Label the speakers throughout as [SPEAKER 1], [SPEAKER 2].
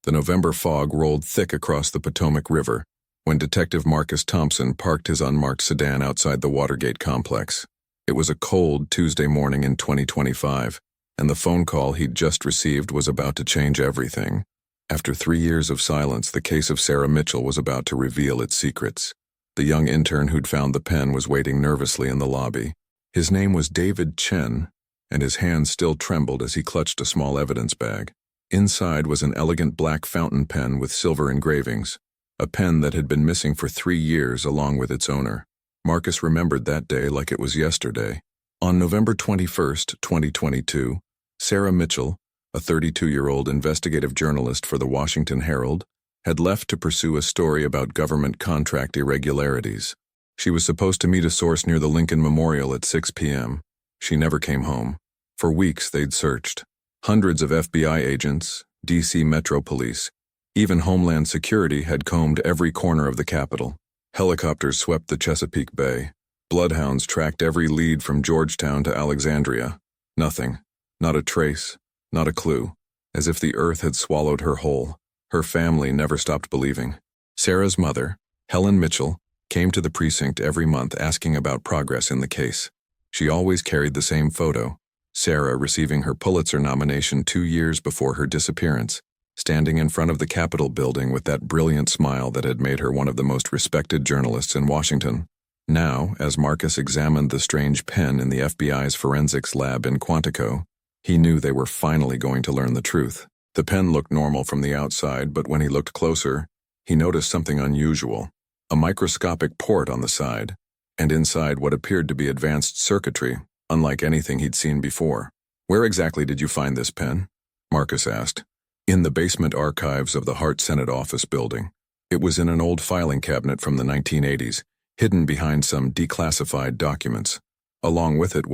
[SPEAKER 1] The November fog rolled thick across the Potomac River when Detective Marcus Thompson parked his unmarked sedan outside the Watergate complex. It was a cold Tuesday morning in 2025, and the phone call he'd just received was about to change everything. After 3 years of silence, the case of Sarah Mitchell was about to reveal its secrets. The young intern who'd found the pen was waiting nervously in the lobby. His name was David Chen, and his hands still trembled as he clutched a small evidence bag. Inside was an elegant black fountain pen with silver engravings, a pen that had been missing for 3 years along with its owner. Marcus remembered that day like it was yesterday. On November 21st, 2022, Sarah Mitchell, a 32-year-old investigative journalist for the Washington Herald, had left to pursue a story about government contract irregularities. She was supposed to meet a source near the Lincoln Memorial at 6 p.m. She never came home. For weeks they'd searched. Hundreds of FBI agents, D.C. Metro Police, even Homeland Security had combed every corner of the Capitol. Helicopters swept the Chesapeake Bay. Bloodhounds tracked every lead from Georgetown to Alexandria. Nothing. Not a trace. Not a clue. As if the earth had swallowed her whole. Her family never stopped believing. Sarah's mother, Helen Mitchell, came to the precinct every month asking about progress in the case. She always carried the same photo. Sarah receiving her Pulitzer nomination 2 years before her disappearance, standing in front of the Capitol building with that brilliant smile that had made her one of the most respected journalists in Washington. Now, as Marcus examined the strange pen in the FBI's forensics lab in Quantico, he knew they were finally going to learn the truth. The pen looked normal from the outside, but when he looked closer, he noticed something unusual. A microscopic port on the side, and inside what appeared to be advanced circuitry, unlike anything he'd seen before. "Where exactly did you find this pen?" Marcus asked. "In the basement archives of the Hart Senate office building. It was in an old filing cabinet from the 1980s, hidden behind some declassified documents. Along with it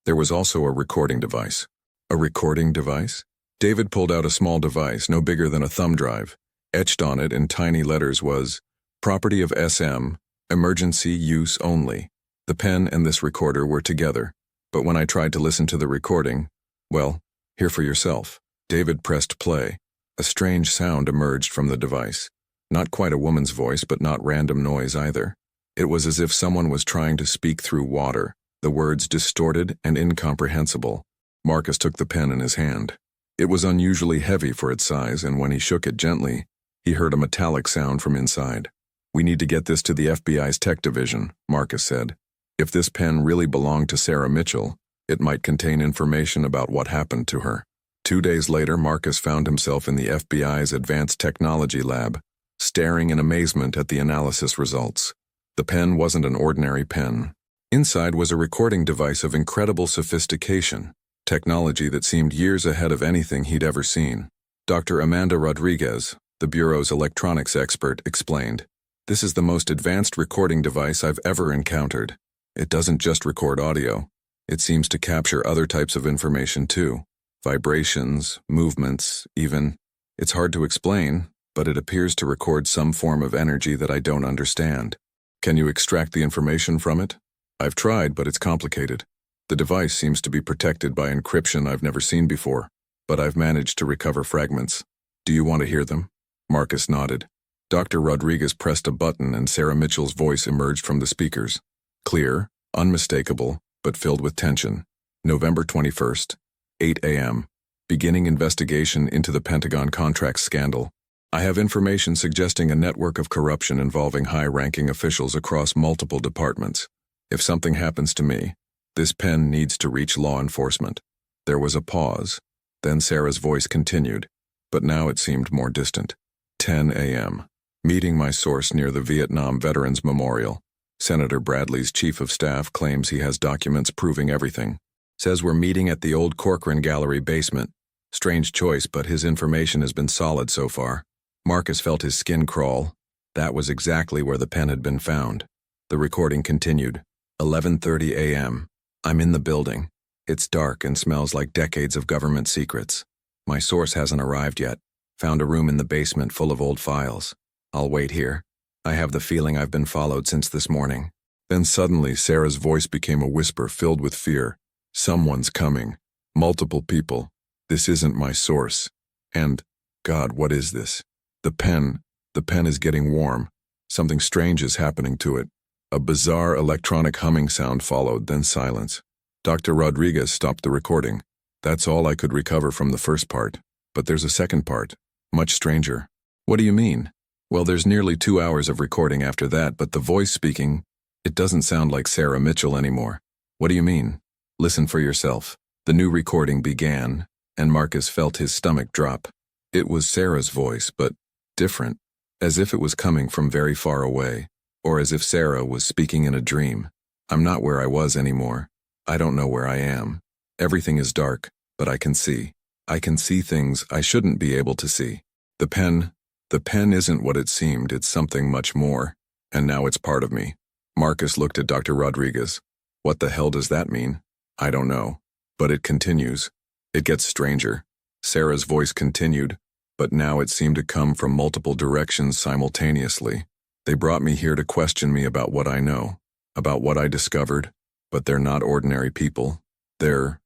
[SPEAKER 1] there was also a recording device." "A recording device?" David pulled out a small device, no bigger than a thumb drive. Etched on it in tiny letters was, "Property of SM, emergency use only." The pen and this recorder were together. But when I tried to listen to the recording, well, hear for yourself. David pressed play. A strange sound emerged from the device. Not quite a woman's voice, but not random noise either. It was as if someone was trying to speak through water, the words distorted and incomprehensible. Marcus took the pen in his hand. It was unusually heavy for its size, and when he shook it gently, he heard a metallic sound from inside. "We need to get this to the FBI's tech division," Marcus said. "If this pen really belonged to Sarah Mitchell, it might contain information about what happened to her." 2 days later, Marcus found himself in the FBI's Advanced Technology Lab, staring in amazement at the analysis results. The pen wasn't an ordinary pen. Inside was a recording device of incredible sophistication, technology that seemed years ahead of anything he'd ever seen. Dr. Amanda Rodriguez, the Bureau's electronics expert, explained, "This is the most advanced recording device I've ever encountered. It doesn't just record audio. It seems to capture other types of information too. Vibrations, movements, even. It's hard to explain, but it appears to record some form of energy that I don't understand." "Can you extract the information from it?" "I've tried, but it's complicated. The device seems to be protected by encryption I've never seen before, but I've managed to recover fragments. Do you want to hear them?" Marcus nodded. Dr. Rodriguez pressed a button and Sarah Mitchell's voice emerged from the speakers. Clear, unmistakable, but filled with tension. "November 21st, 8 a.m. Beginning investigation into the Pentagon contract scandal. I have information suggesting a network of corruption involving high-ranking officials across multiple departments. If something happens to me, this pen needs to reach law enforcement." There was a pause. Then Sarah's voice continued, but now it seemed more distant. 10 a.m. Meeting my source near the Vietnam Veterans Memorial. Senator Bradley's chief of staff claims he has documents proving everything. Says we're meeting at the old Corcoran Gallery basement. Strange choice, but his information has been solid so far. Marcus felt his skin crawl. That was exactly where the pen had been found. The recording continued. 11:30 a.m. I'm in the building. It's dark and smells like decades of government secrets. My source hasn't arrived yet. Found a room in the basement full of old files. I'll wait here. I have the feeling I've been followed since this morning." Then suddenly Sarah's voice became a whisper filled with fear. "Someone's coming. Multiple people. This isn't my source. And God, what is this? The pen is getting warm. Something strange is happening to it. A bizarre electronic humming sound followed, then silence. Dr. Rodriguez stopped the recording. That's all I could recover from the first part. But there's a second part, much stranger. What do you mean? Well, there's nearly 2 hours of recording after that, but the voice speaking, it doesn't sound like Sarah Mitchell anymore. What do you mean? Listen for yourself. The new recording began, and Marcus felt his stomach drop. It was Sarah's voice, but different, as if it was coming from very far away, or as if Sarah was speaking in a dream. I'm not where I was anymore. I don't know where I am. Everything is dark, but I can see. I can see things I shouldn't be able to see. The pen isn't what it seemed, it's something much more, and now it's part of me. Marcus looked at Dr. Rodriguez. What the hell does that mean? I don't know. But it continues. It gets stranger. Sarah's voice continued, but now it seemed to come from multiple directions simultaneously. They brought me here to question me about what I know, about what I discovered, but they're not ordinary people. They're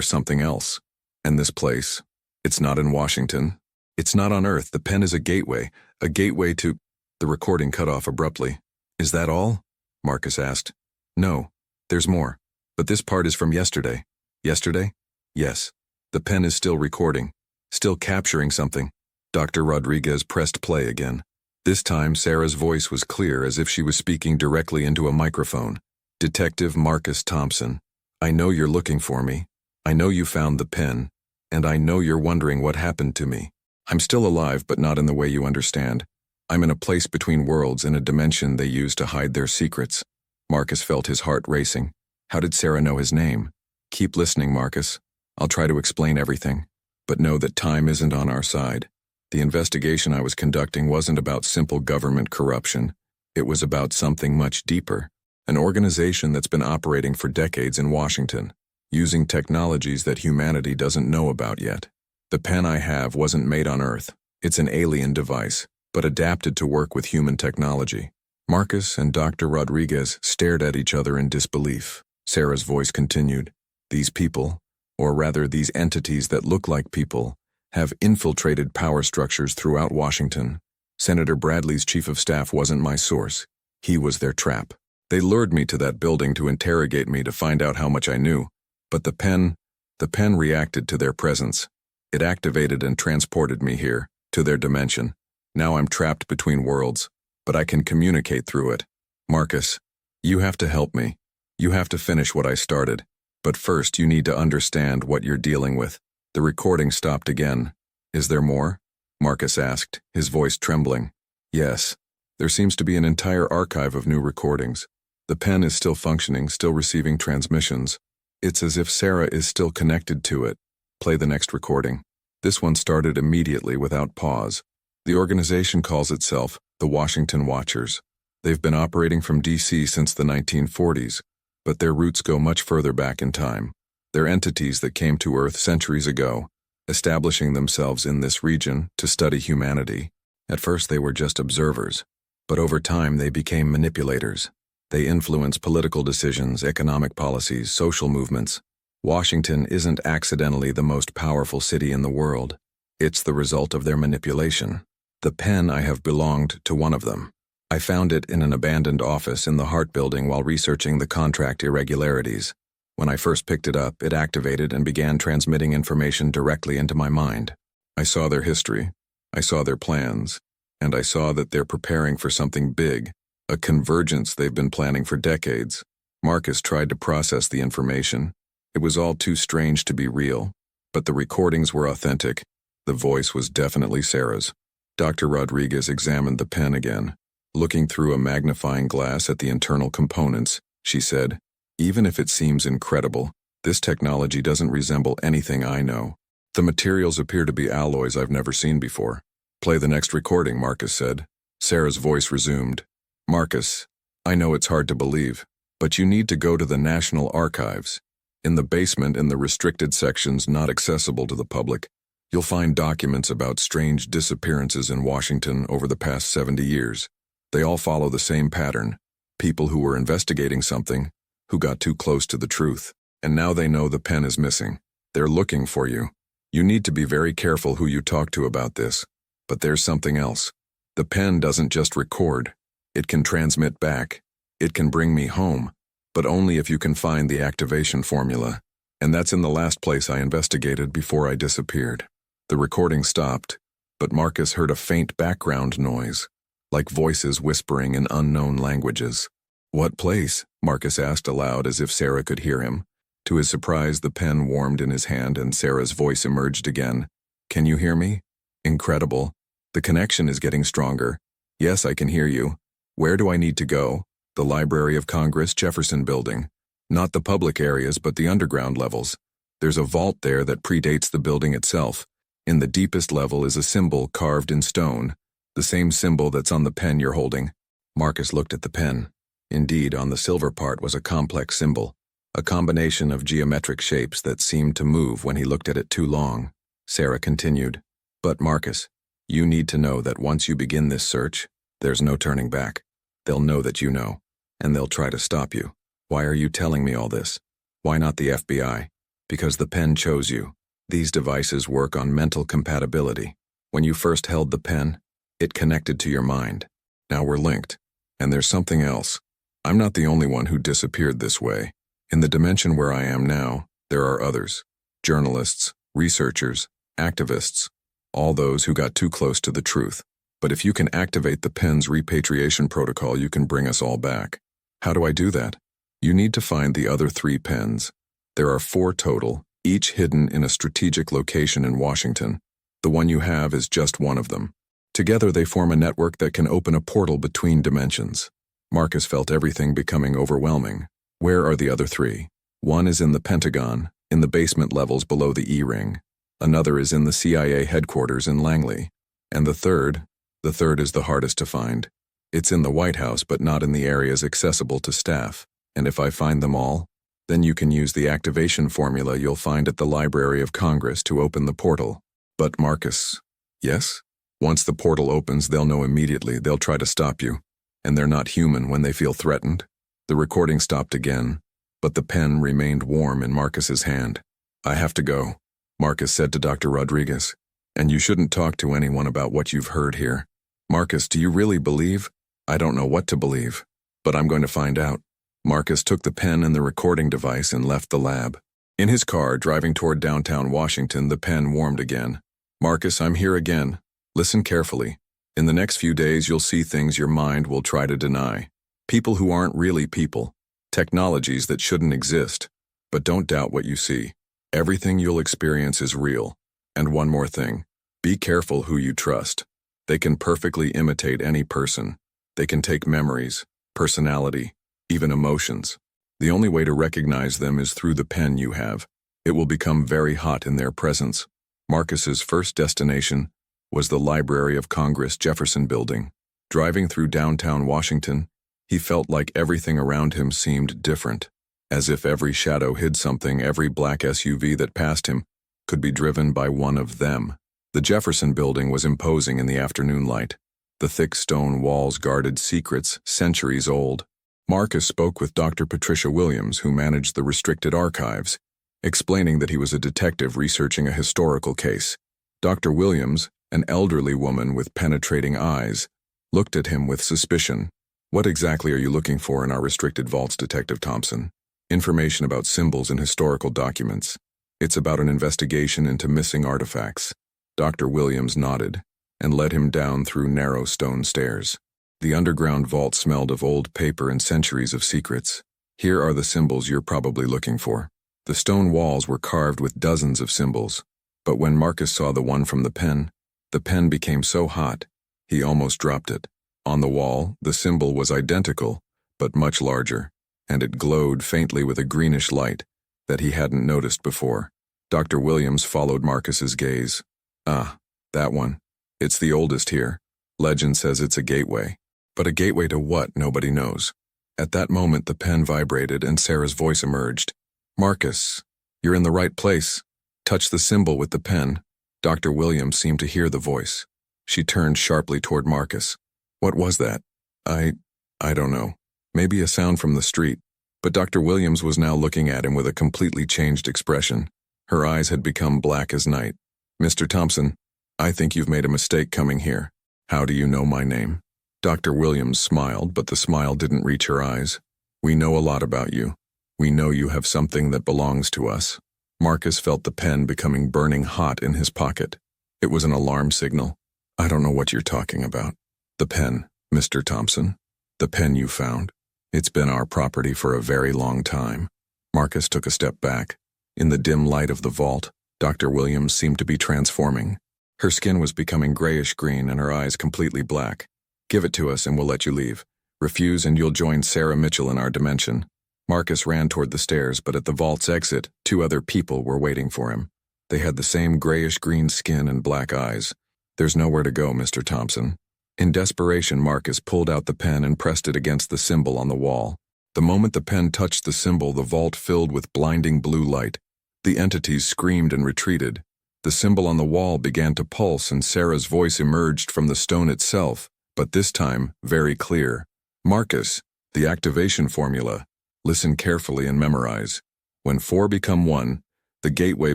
[SPEAKER 1] something else. And this place, it's not in Washington. It's not on Earth. The pen is a gateway to... The recording cut off abruptly. Is that all? Marcus asked. No, there's more. But this part is from yesterday. Yesterday? Yes. The pen is still recording, still capturing something. Dr. Rodriguez pressed play again. This time, Sarah's voice was clear, as if she was speaking directly into a microphone. Detective Marcus Thompson, I know you're looking for me. I know you found the pen, and I know you're wondering what happened to me. I'm still alive, but not in the way you understand. I'm in a place between worlds, in a dimension they use to hide their secrets. Marcus felt his heart racing. How did Sarah know his name? Keep listening, Marcus. I'll try to explain everything, but know that time isn't on our side. The investigation I was conducting wasn't about simple government corruption. It was about something much deeper, an organization that's been operating for decades in Washington, using technologies that humanity doesn't know about yet. The pen I have wasn't made on Earth. It's an alien device, but adapted to work with human technology. Marcus and Dr. Rodriguez stared at each other in disbelief. Sarah's voice continued. These people, or rather these entities that look like people, have infiltrated power structures throughout Washington. Senator Bradley's chief of staff wasn't my source. He was their trap. They lured me to that building to interrogate me to find out how much I knew. But the pen reacted to their presence. It activated and transported me here, to their dimension. Now I'm trapped between worlds, but I can communicate through it. Marcus, you have to help me. You have to finish what I started. But first you need to understand what you're dealing with. The recording stopped again. Is there more? Marcus asked, his voice trembling. Yes. There seems to be an entire archive of new recordings. The pen is still functioning, still receiving transmissions. It's as if Sarah is still connected to it. Play the next recording. This one started immediately without pause. The organization calls itself the Washington Watchers. They've been operating from D.C. since the 1940s, but their roots go much further back in time. They're entities that came to Earth centuries ago, establishing themselves in this region to study humanity. At first they were just observers, but over time they became manipulators. They influence political decisions, economic policies, social movements. Washington isn't accidentally the most powerful city in the world. It's the result of their manipulation. The pen I have belonged to one of them. I found it in an abandoned office in the Hart Building while researching the contract irregularities. When I first picked it up, it activated and began transmitting information directly into my mind. I saw their history, I saw their plans, and I saw that they're preparing for something big, a convergence they've been planning for decades. Marcus tried to process the information. It was all too strange to be real, but the recordings were authentic. The voice was definitely Sarah's. Dr. Rodriguez examined the pen again. Looking through a magnifying glass at the internal components, she said, even if it seems incredible, this technology doesn't resemble anything I know. The materials appear to be alloys I've never seen before. Play the next recording, Marcus said. Sarah's voice resumed. Marcus, I know it's hard to believe, but you need to go to the National Archives. In the basement, in the restricted sections not accessible to the public, you'll find documents about strange disappearances in Washington over the past 70 years. They all follow the same pattern. People who were investigating something, who got too close to the truth, and now they know the pen is missing. They're looking for you. You need to be very careful who you talk to about this. But there's something else. The pen doesn't just record. It can transmit back. It can bring me home, but only if you can find the activation formula. And that's in the last place I investigated before I disappeared. The recording stopped, but Marcus heard a faint background noise, like voices whispering in unknown languages. "What place?" Marcus asked aloud as if Sarah could hear him. To his surprise, the pen warmed in his hand and Sarah's voice emerged again. "Can you hear me?" "Incredible. The connection is getting stronger. Yes, I can hear you. Where do I need to go?" "The Library of Congress, Jefferson Building. Not the public areas, but the underground levels. There's a vault there that predates the building itself. In the deepest level is a symbol carved in stone, the same symbol that's on the pen you're holding." Marcus looked at the pen. Indeed, on the silver part was a complex symbol, a combination of geometric shapes that seemed to move when he looked at it too long. Sarah continued, "But Marcus, you need to know that once you begin this search, there's no turning back. They'll know that you know, and they'll try to stop you. Why are you telling me all this? Why not the FBI? Because the pen chose you. These devices work on mental compatibility. When you first held the pen, it connected to your mind. Now we're linked. And there's something else. I'm not the only one who disappeared this way. In the dimension where I am now, there are others. Journalists, researchers, activists, all those who got too close to the truth. But if you can activate the pen's repatriation protocol, you can bring us all back. How do I do that? You need to find the other 3 pens. There are 4 total, each hidden in a strategic location in Washington. The one you have is just one of them. Together they form a network that can open a portal between dimensions. Marcus felt everything becoming overwhelming. Where are the other 3? One is in the Pentagon, in the basement levels below the E-ring. Another is in the CIA headquarters in Langley. And the third is the hardest to find. It's in the White House, but not in the areas accessible to staff. And if I find them all, then you can use the activation formula you'll find at the Library of Congress to open the portal. But Marcus, yes? Once the portal opens, they'll know immediately. They'll try to stop you. And they're not human when they feel threatened. The recording stopped again, but the pen remained warm in Marcus's hand. "I have to go," Marcus said to Dr. Rodriguez. "And you shouldn't talk to anyone about what you've heard here." "Marcus, do you really believe?" "I don't know what to believe, but I'm going to find out." Marcus took the pen and the recording device and left the lab. In his car, driving toward downtown Washington, the pen warmed again. "Marcus, I'm here again. Listen carefully. In the next few days, you'll see things your mind will try to deny. People who aren't really people. Technologies that shouldn't exist. But don't doubt what you see. Everything you'll experience is real. And one more thing. Be careful who you trust. They can perfectly imitate any person. They can take memories, personality, even emotions. The only way to recognize them is through the pen you have. It will become very hot in their presence." Marcus's first destination was the Library of Congress, Jefferson Building. Driving through downtown Washington, he felt like everything around him seemed different, as if every shadow hid something. Every black SUV that passed him could be driven by one of them. The Jefferson Building was imposing in the afternoon light. The thick stone walls guarded secrets centuries old. Marcus spoke with Dr. Patricia Williams, who managed the restricted archives, explaining that he was a detective researching a historical case. Dr. Williams, an elderly woman with penetrating eyes, looked at him with suspicion. "What exactly are you looking for in our restricted vaults, Detective Thompson?" "Information about symbols and historical documents. It's about an investigation into missing artifacts." Dr. Williams nodded and led him down through narrow stone stairs. The underground vault smelled of old paper and centuries of secrets. "Here are the symbols you're probably looking for." The stone walls were carved with dozens of symbols, but when Marcus saw the one from the pen became so hot, he almost dropped it. On the wall, the symbol was identical, but much larger, and it glowed faintly with a greenish light that he hadn't noticed before. Dr. Williams followed Marcus's gaze. "Ah, that one. It's the oldest here. Legend says it's a gateway. But a gateway to what, nobody knows." At that moment, the pen vibrated and Sarah's voice emerged. "Marcus, you're in the right place. Touch the symbol with the pen." Dr. Williams seemed to hear the voice. She turned sharply toward Marcus. "What was that?" I don't know. Maybe a sound from the street." But Dr. Williams was now looking at him with a completely changed expression. Her eyes had become black as night. "Mr. Thompson, I think you've made a mistake coming here. How do you know my name?" Dr. Williams smiled, but the smile didn't reach her eyes. "We know a lot about you. We know you have something that belongs to us." Marcus felt the pen becoming burning hot in his pocket. It was an alarm signal. "I don't know what you're talking about." "The pen, Mr. Thompson. The pen you found. It's been our property for a very long time." Marcus took a step back. In the dim light of the vault, Dr. Williams seemed to be transforming. Her skin was becoming grayish-green and her eyes completely black. "Give it to us and we'll let you leave. Refuse and you'll join Sarah Mitchell in our dimension." Marcus ran toward the stairs, but at the vault's exit, 2 other people were waiting for him. They had the same grayish-green skin and black eyes. "There's nowhere to go, Mr. Thompson." In desperation, Marcus pulled out the pen and pressed it against the symbol on the wall. The moment the pen touched the symbol, the vault filled with blinding blue light. The entities screamed and retreated. The symbol on the wall began to pulse and Sarah's voice emerged from the stone itself, but this time very clear. "Marcus, the activation formula. Listen carefully and memorize. When 4 become 1, the gateway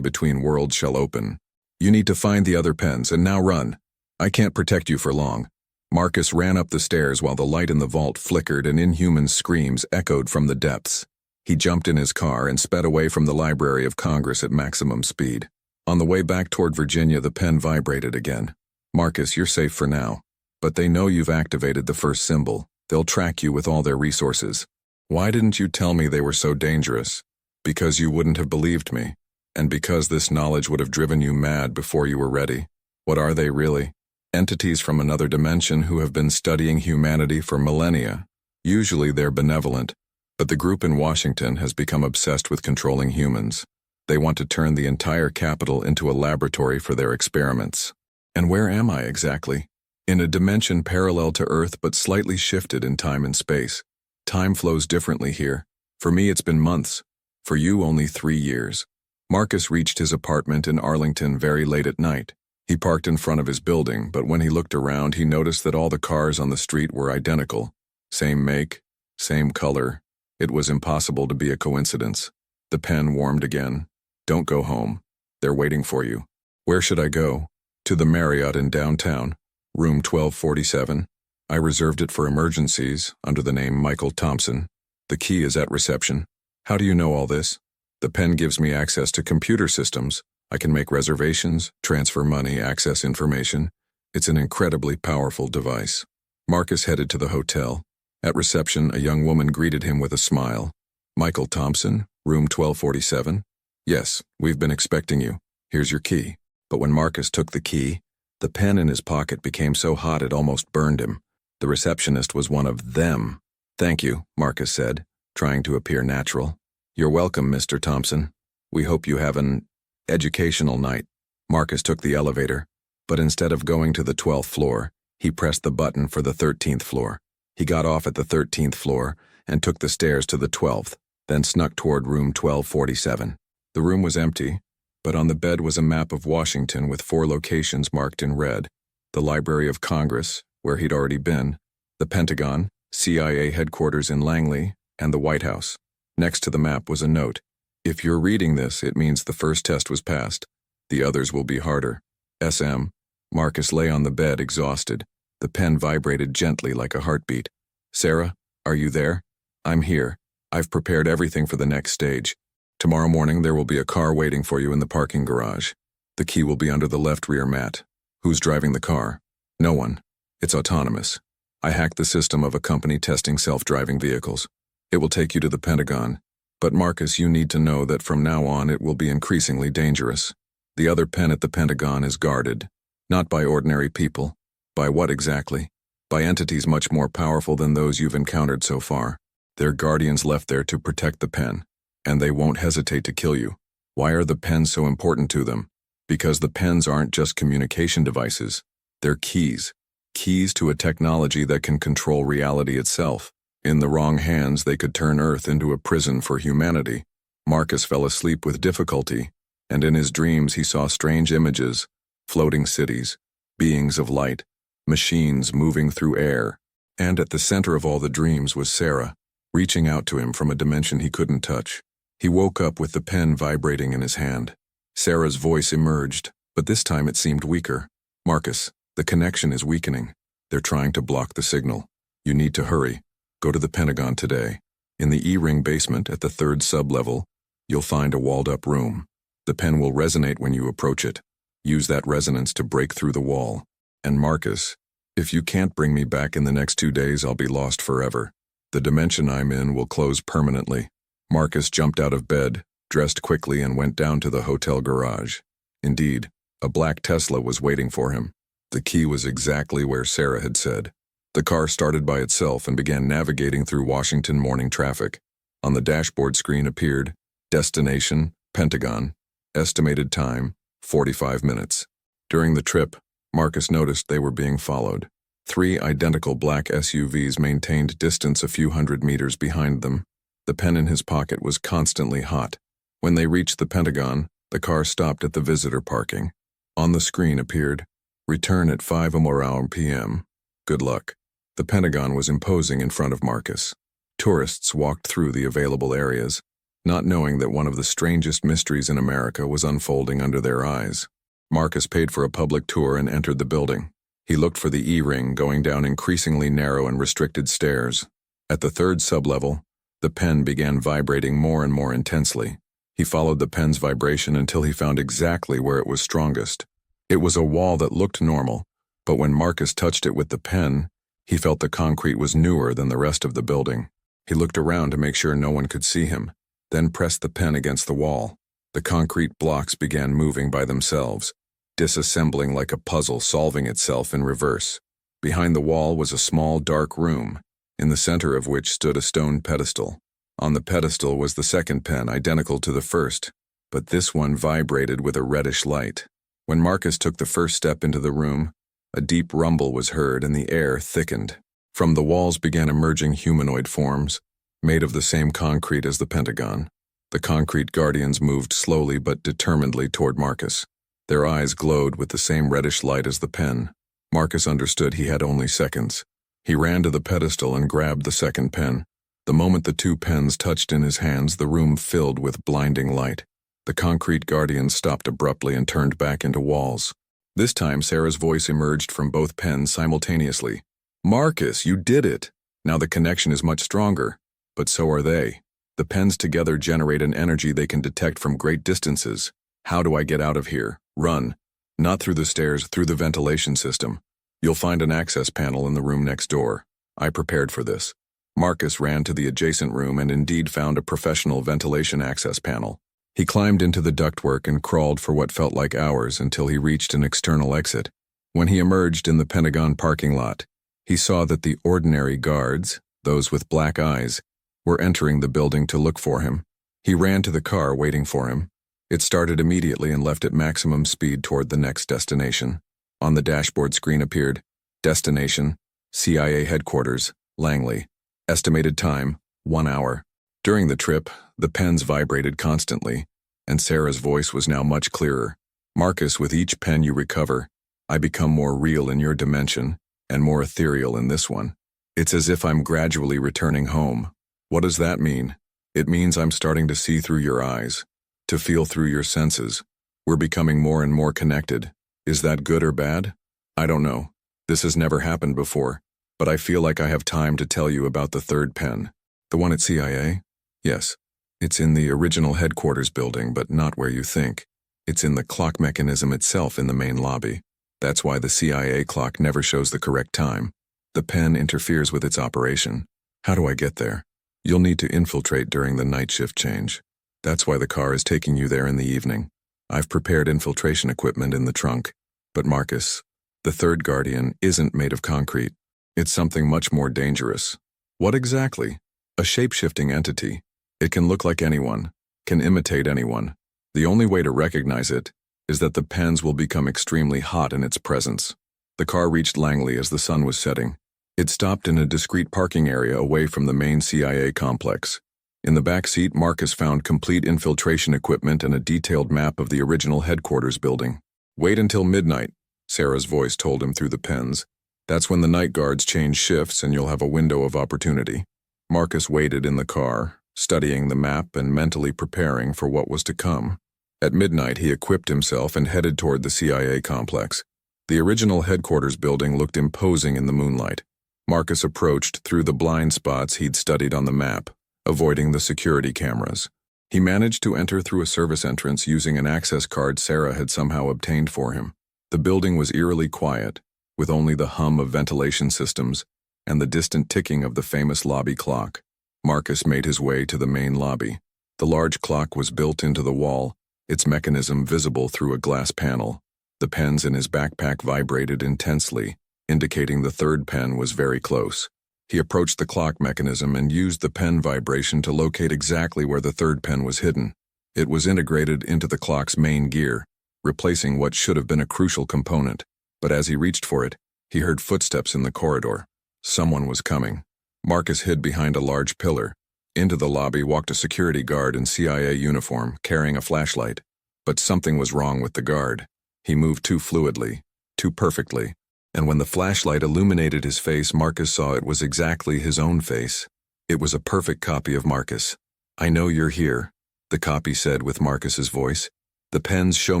[SPEAKER 1] between worlds shall open. You need to find the other pens, and now run. I can't protect you for long." Marcus ran up the stairs while the light in the vault flickered and inhuman screams echoed from the depths. He jumped in his car and sped away from the Library of Congress at maximum speed. On the way back toward Virginia, the pen vibrated again. "Marcus, you're safe for now. But they know you've activated the first symbol. They'll track you with all their resources." "Why didn't you tell me they were so dangerous?" "Because you wouldn't have believed me. And because this knowledge would have driven you mad before you were ready." "What are they really?" "Entities from another dimension who have been studying humanity for millennia. Usually they're benevolent, but the group in Washington has become obsessed with controlling humans. They want to turn the entire capital into a laboratory for their experiments." "And where am I exactly?" "In a dimension parallel to Earth but slightly shifted in time and space. Time flows differently here. For me it's been months. For you only 3 years." Marcus reached his apartment in Arlington very late at night. He parked in front of his building, but when he looked around he noticed that all the cars on the street were identical. Same make, same color. It was impossible to be a coincidence. The pen warmed again. "Don't go home. They're waiting for you." "Where should I go?" "To the Marriott in downtown, room 1247. I reserved it for emergencies, under the name Michael Thompson. The key is at reception." "How do you know all this?" "The pen gives me access to computer systems. I can make reservations, transfer money, access information. It's an incredibly powerful device." Marcus headed to the hotel. At reception, a young woman greeted him with a smile. "Michael Thompson, room 1247? "Yes, we've been expecting you. Here's your key." But when Marcus took the key, the pen in his pocket became so hot it almost burned him. The receptionist was one of them. "Thank you," Marcus said, trying to appear natural. "You're welcome, Mr. Thompson. We hope you have an educational night." Marcus took the elevator, but instead of going to the 12th floor, he pressed the button for the 13th floor. He got off at the 13th floor and took the stairs to the 12th, then snuck toward room 1247. The room was empty, but on the bed was a map of Washington with 4 locations marked in red: the Library of Congress, where he'd already been, the Pentagon, CIA headquarters in Langley, and the White House. Next to the map was a note: "If you're reading this, it means the first test was passed. The others will be harder. SM." Marcus lay on the bed, exhausted. The pen vibrated gently like a heartbeat. "Sarah, are you there?" "I'm here. I've prepared everything for the next stage. Tomorrow morning there will be a car waiting for you in the parking garage. The key will be under the left rear mat." "Who's driving the car?" "No one. It's autonomous. I hacked the system of a company testing self-driving vehicles. It will take you to the Pentagon. But Marcus, you need to know that from now on it will be increasingly dangerous. The other pen at the Pentagon is guarded. Not by ordinary people. By what exactly? By entities much more powerful than those you've encountered so far. They're guardians left there to protect the pen, and they won't hesitate to kill you. Why are the pens so important to them? Because the pens aren't just communication devices. They're keys. Keys to a technology that can control reality itself. In the wrong hands, they could turn Earth into a prison for humanity." Marcus fell asleep with difficulty, and in his dreams he saw strange images: floating cities, beings of light, machines moving through air. And at the center of all the dreams was Sarah, reaching out to him from a dimension he couldn't touch. He woke up with the pen vibrating in his hand. Sarah's voice emerged, but this time it seemed weaker. Marcus, the connection is weakening. They're trying to block the signal. You need to hurry. Go to the Pentagon today. In the E-ring basement at the 3rd sublevel, you'll find a walled-up room. The pen will resonate when you approach it. Use that resonance to break through the wall. And Marcus, if you can't bring me back in the next 2 days, I'll be lost forever. The dimension I'm in will close permanently. Marcus jumped out of bed, dressed quickly, and went down to the hotel garage. Indeed, a black Tesla was waiting for him. The key was exactly where Sarah had said. The car started by itself and began navigating through Washington morning traffic. On the dashboard screen appeared, Destination, Pentagon. Estimated time, 45 minutes. During the trip, Marcus noticed they were being followed. 3 identical black SUVs maintained distance a few hundred meters behind them. The pen in his pocket was constantly hot. When they reached the Pentagon, the car stopped at the visitor parking. On the screen appeared, Return at 5:00 p.m. Good luck. The Pentagon was imposing in front of Marcus. Tourists walked through the available areas, not knowing that one of the strangest mysteries in America was unfolding under their eyes. Marcus paid for a public tour and entered the building. He looked for the E-ring going down increasingly narrow and restricted stairs. At the 3rd sublevel, the pen began vibrating more and more intensely. He followed the pen's vibration until he found exactly where it was strongest. It was a wall that looked normal, but when Marcus touched it with the pen, he felt the concrete was newer than the rest of the building. He looked around to make sure no one could see him, then pressed the pen against the wall. The concrete blocks began moving by themselves, disassembling like a puzzle solving itself in reverse. Behind the wall was a small dark room, in the center of which stood a stone pedestal. On the pedestal was the second pen, identical to the first, but this one vibrated with a reddish light. When Marcus took the first step into the room, a deep rumble was heard and the air thickened. From the walls began emerging humanoid forms, made of the same concrete as the Pentagon. The concrete guardians moved slowly but determinedly toward Marcus. Their eyes glowed with the same reddish light as the pen. Marcus understood he had only seconds. He ran to the pedestal and grabbed the second pen. The moment the 2 pens touched in his hands, the room filled with blinding light. The concrete guardians stopped abruptly and turned back into walls. This time, Sarah's voice emerged from both pens simultaneously. Marcus, you did it! Now the connection is much stronger, but so are they. The pens together generate an energy they can detect from great distances. How do I get out of here? Run. Not through the stairs, through the ventilation system. You'll find an access panel in the room next door. I prepared for this. Marcus ran to the adjacent room and indeed found a professional ventilation access panel. He climbed into the ductwork and crawled for what felt like hours until he reached an external exit. When he emerged in the Pentagon parking lot, he saw that the ordinary guards, those with black eyes, were entering the building to look for him. He ran to the car waiting for him. It started immediately and left at maximum speed toward the next destination. On the dashboard screen appeared, Destination, CIA Headquarters, Langley. Estimated time, 1 hour. During the trip, the pens vibrated constantly, and Sarah's voice was now much clearer. Marcus, with each pen you recover, I become more real in your dimension, and more ethereal in this one. It's as if I'm gradually returning home. What does that mean? It means I'm starting to see through your eyes, to feel through your senses. We're becoming more and more connected. Is that good or bad? I don't know. This has never happened before, but I feel like I have time to tell you about the third pen. The one at CIA? Yes. It's in the original headquarters building, but not where you think. It's in the clock mechanism itself in the main lobby. That's why the CIA clock never shows the correct time. The pen interferes with its operation. How do I get there? You'll need to infiltrate during the night shift change. That's why the car is taking you there in the evening. I've prepared infiltration equipment in the trunk. But Marcus, the third guardian isn't made of concrete. It's something much more dangerous. What exactly? A shape-shifting entity. It can look like anyone, can imitate anyone. The only way to recognize it is that the pens will become extremely hot in its presence. The car reached Langley as the sun was setting. It stopped in a discreet parking area away from the main CIA complex. In the back seat, Marcus found complete infiltration equipment and a detailed map of the original headquarters building. Wait until midnight, Sarah's voice told him through the pens. That's when the night guards change shifts and you'll have a window of opportunity. Marcus waited in the car, studying the map and mentally preparing for what was to come. At midnight, he equipped himself and headed toward the CIA complex. The original headquarters building looked imposing in the moonlight. Marcus approached through the blind spots he'd studied on the map, avoiding the security cameras. He managed to enter through a service entrance using an access card Sarah had somehow obtained for him. The building was eerily quiet, with only the hum of ventilation systems and the distant ticking of the famous lobby clock. Marcus made his way to the main lobby. The large clock was built into the wall, its mechanism visible through a glass panel. The pens in his backpack vibrated intensely, indicating the third pen was very close. He approached the clock mechanism and used the pen vibration to locate exactly where the third pen was hidden. It was integrated into the clock's main gear, replacing what should have been a crucial component. But as he reached for it, he heard footsteps in the corridor. Someone was coming. Marcus hid behind a large pillar. Into the lobby walked a security guard in CIA uniform, carrying a flashlight. But something was wrong with the guard. He moved too fluidly, too perfectly, and when the flashlight illuminated his face, Marcus saw it was exactly his own face. It was a perfect copy of Marcus. "I know you're here," the copy said with Marcus's voice. "The pens show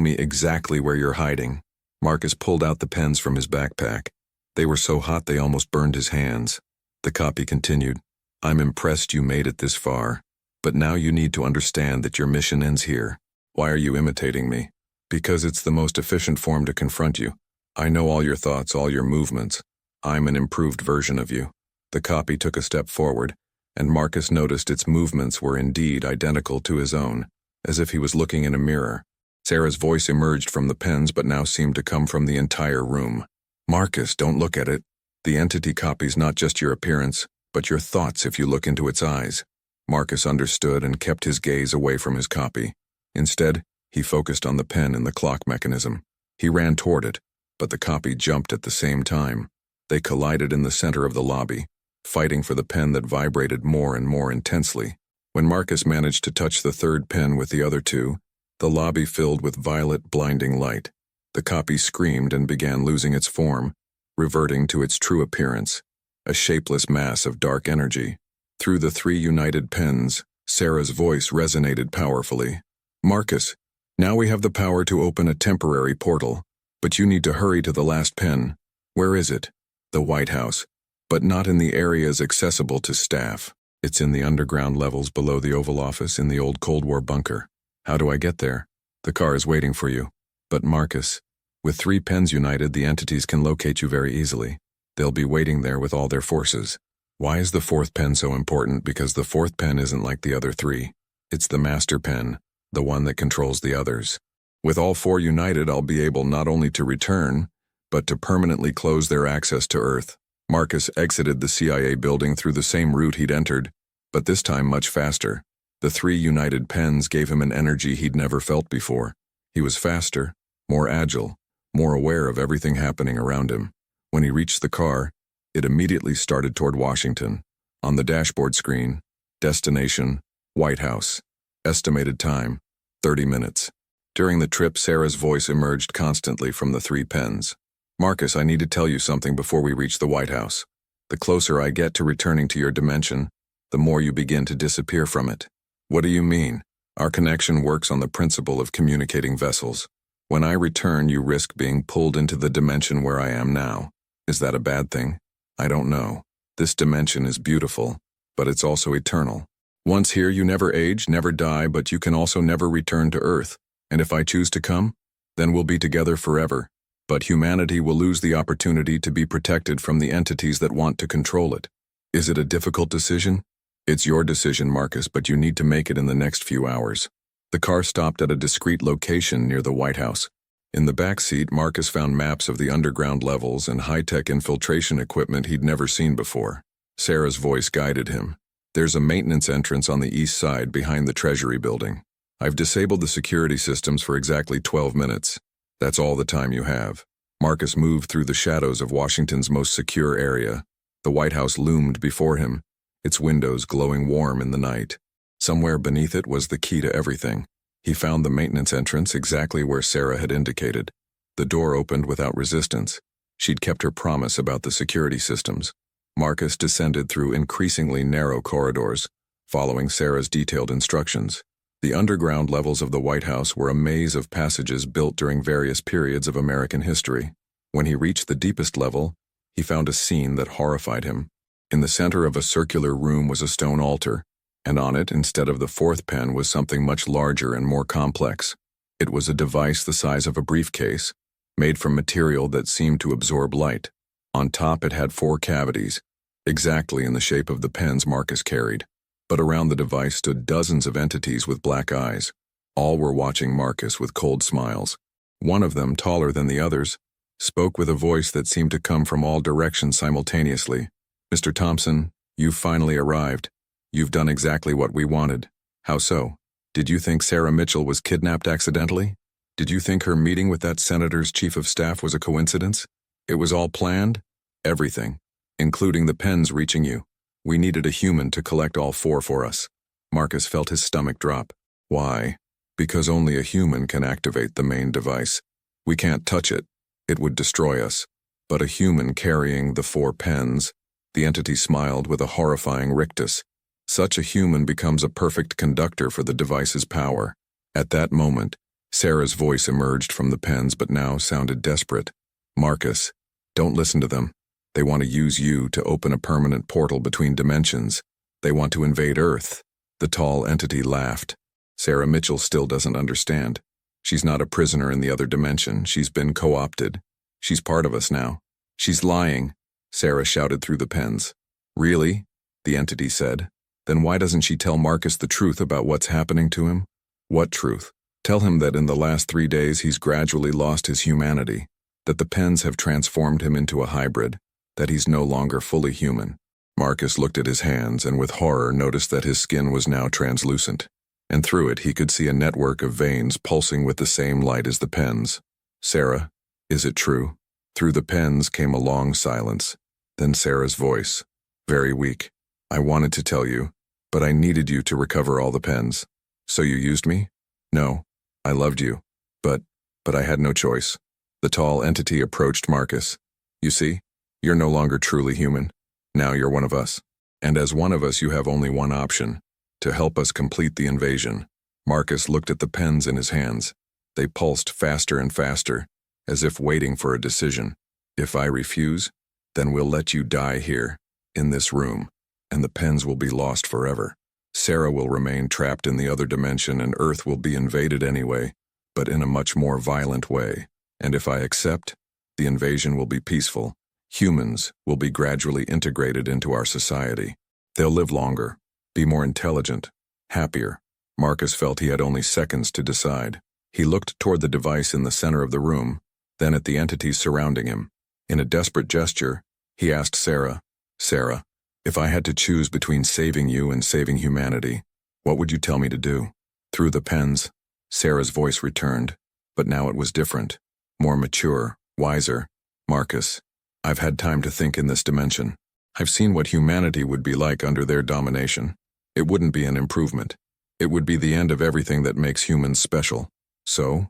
[SPEAKER 1] me exactly where you're hiding." Marcus pulled out the pens from his backpack. They were so hot they almost burned his hands. The copy continued, "I'm impressed you made it this far, but now you need to understand that your mission ends here. Why are you imitating me? Because it's the most efficient form to confront you. I know all your thoughts, all your movements. I'm an improved version of you." The copy took a step forward, and Marcus noticed its movements were indeed identical to his own, as if he was looking in a mirror. Sarah's voice emerged from the pens but now seemed to come from the entire room. "Marcus, don't look at it. The entity copies not just your appearance, but your thoughts if you look into its eyes." Marcus understood and kept his gaze away from his copy. Instead, he focused on the pen in the clock mechanism. He ran toward it, but the copy jumped at the same time. They collided in the center of the lobby, fighting for the pen that vibrated more and more intensely. When Marcus managed to touch the third pen with the other two, the lobby filled with violet, blinding light. The copy screamed and began losing its form, reverting to its true appearance, a shapeless mass of dark energy. Through the three united pens, Sarah's voice resonated powerfully. "Marcus, now we have the power to open a temporary portal, but you need to hurry to the last pen." "Where is it?" "The White House, but not in the areas accessible to staff. It's in the underground levels below the Oval Office in the old Cold War bunker." "How do I get there?" "The car is waiting for you." "But Marcus, with 3 pens united, the entities can locate you very easily. They'll be waiting there with all their forces." "Why is the 4th pen so important?" "Because the 4th pen isn't like the other 3. It's the master pen, the one that controls the others. With all 4 united, I'll be able not only to return, but to permanently close their access to Earth." Marcus exited the CIA building through the same route he'd entered, but this time much faster. The 3 united pens gave him an energy he'd never felt before. He was faster, more agile, more aware of everything happening around him. When he reached the car, it immediately started toward Washington. On the dashboard screen, destination, White House. Estimated time, 30 minutes. During the trip, Sarah's voice emerged constantly from the 3 pens. "Marcus, I need to tell you something before we reach the White House. The closer I get to returning to your dimension, the more you begin to disappear from it." "What do you mean?" "Our connection works on the principle of communicating vessels. When I return, you risk being pulled into the dimension where I am now. Is that a bad thing? I don't know. This dimension is beautiful, but it's also eternal. Once here, you never age, never die, but you can also never return to Earth. And if I choose to come, then we'll be together forever. But humanity will lose the opportunity to be protected from the entities that want to control it. Is it a difficult decision?" "It's your decision, Marcus, but you need to make it in the next few hours." The car stopped at a discreet location near the White House. In the back seat, Marcus found maps of the underground levels and high-tech infiltration equipment he'd never seen before. Sarah's voice guided him. "There's a maintenance entrance on the east side behind the Treasury building. I've disabled the security systems for exactly 12 minutes. That's all the time you have." Marcus moved through the shadows of Washington's most secure area. The White House loomed before him, its windows glowing warm in the night. Somewhere beneath it was the key to everything. He found the maintenance entrance exactly where Sarah had indicated. The door opened without resistance. She'd kept her promise about the security systems. Marcus descended through increasingly narrow corridors, following Sarah's detailed instructions. The underground levels of the White House were a maze of passages built during various periods of American history. When he reached the deepest level, he found a scene that horrified him. In the center of a circular room was a stone altar, and on it, instead of the fourth pen, was something much larger and more complex. It was a device the size of a briefcase, made from material that seemed to absorb light. On top it had 4 cavities, exactly in the shape of the pens Marcus carried. But around the device stood dozens of entities with black eyes. All were watching Marcus with cold smiles. One of them, taller than the others, spoke with a voice that seemed to come from all directions simultaneously. "Mr. Thompson, you've finally arrived. You've done exactly what we wanted." "How so? Did you think Sarah Mitchell was kidnapped accidentally? Did you think her meeting with that senator's chief of staff was a coincidence? It was all planned? Everything, including the pens reaching you. We needed a human to collect all 4 for us." Marcus felt his stomach drop. "Why?" "Because only a human can activate the main device. We can't touch it. It would destroy us. But a human carrying the 4 pens," the entity smiled with a horrifying rictus. "Such a human becomes a perfect conductor for the device's power." At that moment, Sarah's voice emerged from the pens but now sounded desperate. "Marcus, don't listen to them. They want to use you to open a permanent portal between dimensions. They want to invade Earth." The tall entity laughed. "Sarah Mitchell still doesn't understand. She's not a prisoner in the other dimension. She's been co-opted. She's part of us now." "She's lying," Sarah shouted through the pens. "Really?" the entity said. "Then why doesn't she tell Marcus the truth about what's happening to him?" "What truth?" "Tell him that in the last 3 days he's gradually lost his humanity, that the pens have transformed him into a hybrid, that he's no longer fully human." Marcus looked at his hands and with horror noticed that his skin was now translucent, and through it he could see a network of veins pulsing with the same light as the pens. "Sarah, is it true?" Through the pens came a long silence, then Sarah's voice, very weak. "I wanted to tell you, but I needed you to recover all the pens." "So you used me?" "No, I loved you, but I had no choice." The tall entity approached Marcus. "You see? You're no longer truly human. Now you're one of us. And as one of us you have only one option, to help us complete the invasion." Marcus looked at the pens in his hands. They pulsed faster and faster, as if waiting for a decision. "If I refuse, then we'll let you die here, in this room, and the pens will be lost forever. Sarah will remain trapped in the other dimension and Earth will be invaded anyway, but in a much more violent way. And if I accept, the invasion will be peaceful. Humans will be gradually integrated into our society. They'll live longer, be more intelligent, happier." Marcus felt he had only seconds to decide. He looked toward the device in the center of the room, then at the entities surrounding him. In a desperate gesture, he asked Sarah, "Sarah, if I had to choose between saving you and saving humanity, what would you tell me to do?" Through the pens, Sarah's voice returned, but now it was different, more mature, wiser. "Marcus, I've had time to think in this dimension. I've seen what humanity would be like under their domination. It wouldn't be an improvement. It would be the end of everything that makes humans special. So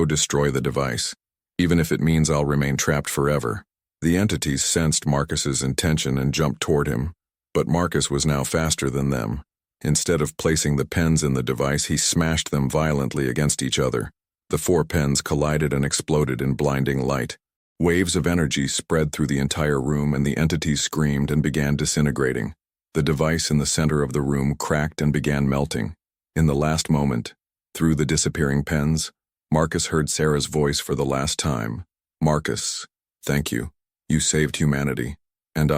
[SPEAKER 1] destroy the device, even if it means I'll remain trapped forever." The entities sensed Marcus's intention and jumped toward him, but Marcus was now faster than them. Instead of placing the pens in the device, he smashed them violently against each other. The 4 pens collided and exploded in blinding light. Waves of energy spread through the entire room and the entities screamed and began disintegrating. The device in the center of the room cracked and began melting. In the last moment, through the disappearing pens, Marcus heard Sarah's voice for the last time. "Marcus, thank you. You saved humanity. And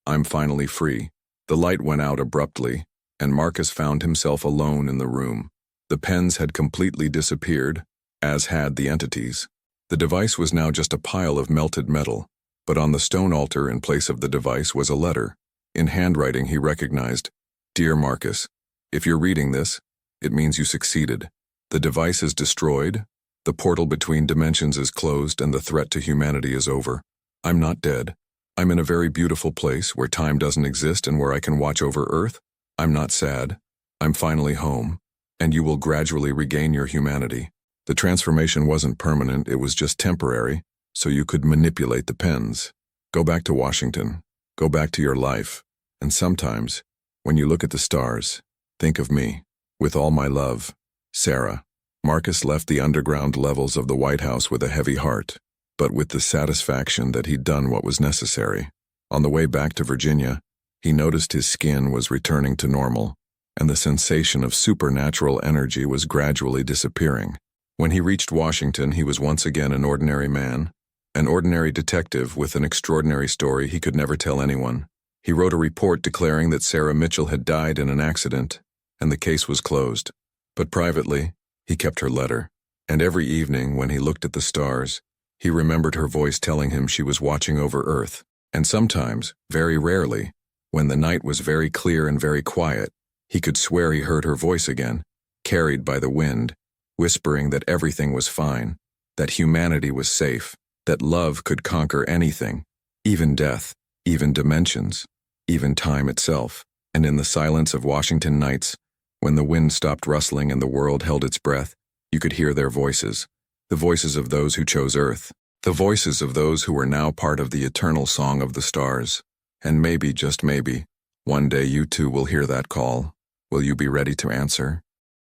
[SPEAKER 1] I'm finally free." The light went out abruptly, and Marcus found himself alone in the room. The pens had completely disappeared, as had the entities. The device was now just a pile of melted metal, but on the stone altar in place of the device was a letter. In handwriting he recognized, "Dear Marcus, if you're reading this, it means you succeeded. The device is destroyed, the portal between dimensions is closed, and the threat to humanity is over. I'm not dead. I'm in a very beautiful place where time doesn't exist and where I can watch over Earth. I'm not sad. I'm finally home, and you will gradually regain your humanity. The transformation wasn't permanent, it was just temporary, so you could manipulate the pens. Go back to Washington. Go back to your life. And sometimes, when you look at the stars, think of me. With all my love, Sarah. Marcus left the underground levels of the White House with a heavy heart, but with the satisfaction that he'd done what was necessary. On the way back to Virginia, he noticed his skin was returning to normal, and the sensation of supernatural energy was gradually disappearing. When he reached Washington, he was once again an ordinary man, an ordinary detective with an extraordinary story he could never tell anyone. He wrote a report declaring that Sarah Mitchell had died in an accident, and the case was closed. But privately, he kept her letter, and every evening when he looked at the stars, he remembered her voice telling him she was watching over Earth. And sometimes, very rarely, when the night was very clear and very quiet, he could swear he heard her voice again, carried by the wind, whispering that everything was fine, that humanity was safe, that love could conquer anything, even death, even dimensions, even time itself. And in the silence of Washington nights, when the wind stopped rustling and the world held its breath, you could hear their voices, the voices of those who chose Earth, the voices of those who were now part of the eternal song of the stars. And maybe, just maybe, one day you too will hear that call. Will you be ready to answer?